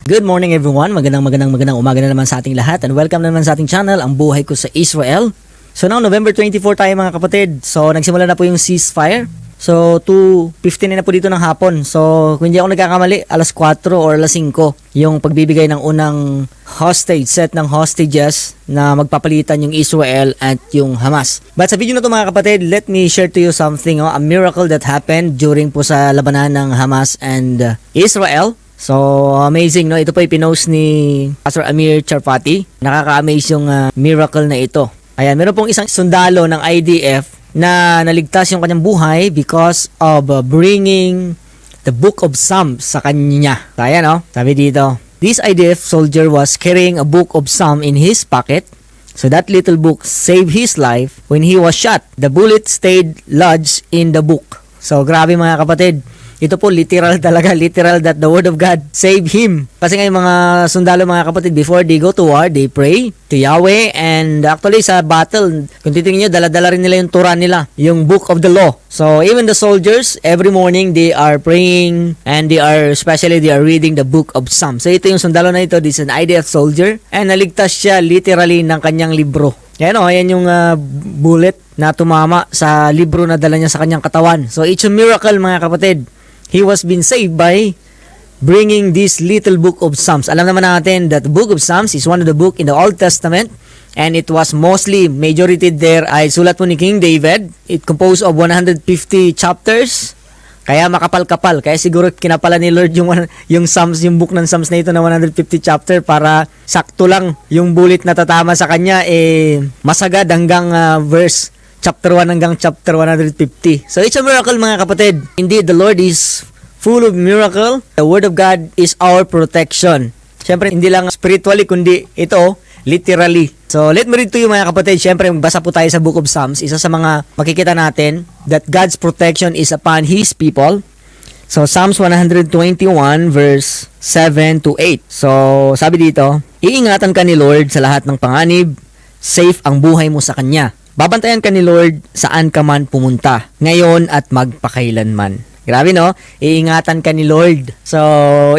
Good morning everyone, magandang umaga na naman sa ating lahat and welcome naman sa ating channel, Ang Buhay Ko sa Israel. So now November 24 tayo mga kapatid, so nagsimula na po yung ceasefire. So 2:15 na po dito ng hapon, so kung hindi ako nagkakamali, alas 4 or alas 5 yung pagbibigay ng unang set ng hostages na magpapalitan yung Israel at yung Hamas. But sa video na to mga kapatid, let me share to you something, a miracle that happened during po sa labanan ng Hamas and Israel. So, amazing, no? Ito po ipinost ni Pastor Amir Charpati. Nakaka-amaze yung miracle na ito. Ayan, meron pong isang sundalo ng IDF na naligtas yung kanyang buhay because of bringing the Book of Psalms sa kanya. So, ayan, no? Sabi dito, this IDF soldier was carrying a Book of Psalms in his pocket. So, that little book saved his life when he was shot. The bullet stayed lodged in the book. So, grabe mga kapatid. Ito po literal talaga, literal that the word of God saved him. Kasi nga yung mga sundalo mga kapatid, before they go to war, they pray to Yahweh. And actually sa battle, kung titingin nyo, dala-dala rin nila yung Torah nila, yung book of the law. So even the soldiers, every morning they are praying and they are reading the book of Psalms. So ito yung sundalo na ito, this is an IDF soldier. And naligtas siya literally ng kanyang libro. Yan o, ayan yung bullet na tumama sa libro na dala niya sa kanyang katawan. So it's a miracle mga kapatid. He was been saved by bringing this little book of Psalms. Alam naman natin that the book of Psalms is one of the book in the Old Testament and it was mostly, majority there ay sulat po ni King David. It composed of 150 chapters. Kaya makapal-kapal. Kaya siguro kinapala ni Lord yung Psalms, yung book ng Psalms na ito na 150 chapter para sakto lang yung bullet na tatama sa kanya masagad hanggang verse chapter 1 hanggang chapter 150. So it's a miracle mga kapatid. Indeed, the Lord is full of miracle. The Word of God is our protection. Siyempre, hindi lang spiritually, kundi ito, literally. So let me read to you mga kapatid. Siyempre, magbasa po tayo sa Book of Psalms. Isa sa mga makikita natin that God's protection is upon His people. So Psalms 121 verse 7 to 8. So sabi dito, iingatan ka ni Lord sa lahat ng panganib. Safe ang buhay mo sa Kanya. Babantayan ka ni Lord saan ka man pumunta, ngayon at magpakailanman. Grabe no? Iingatan ka ni Lord. So,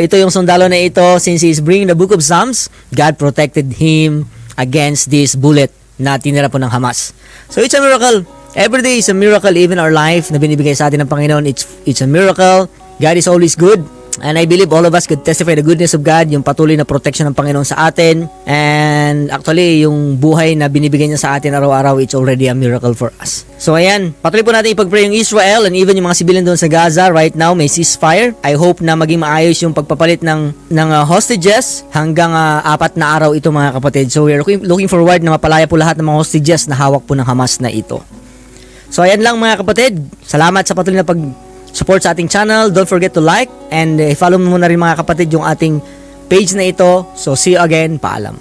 ito yung sundalo na ito, since he is bringing the book of Psalms, God protected him against this bullet na tinira po ng Hamas. So, it's a miracle. Every day is a miracle, even our life na binibigay sa atin ng Panginoon. It's a miracle. God is always good. And I believe all of us could testify the goodness of God, yung patuloy na protection ng Panginoon sa atin. And actually, yung buhay na binibigay niya sa atin araw-araw, it's already a miracle for us. So ayan, patuloy po natin ipag-pray yung Israel and even yung mga civilian doon sa Gaza. Right now, may ceasefire. I hope na maging maayos yung pagpapalit ng hostages hanggang 4 na araw ito mga kapatid. So we are looking forward na mapalaya po lahat ng mga hostages na hawak po ng Hamas na ito. So ayan lang mga kapatid. Salamat sa patuloy na support sa ating channel. Don't forget to like and follow mo na rin mga kapatid yung ating page na ito. So see you again. Paalam.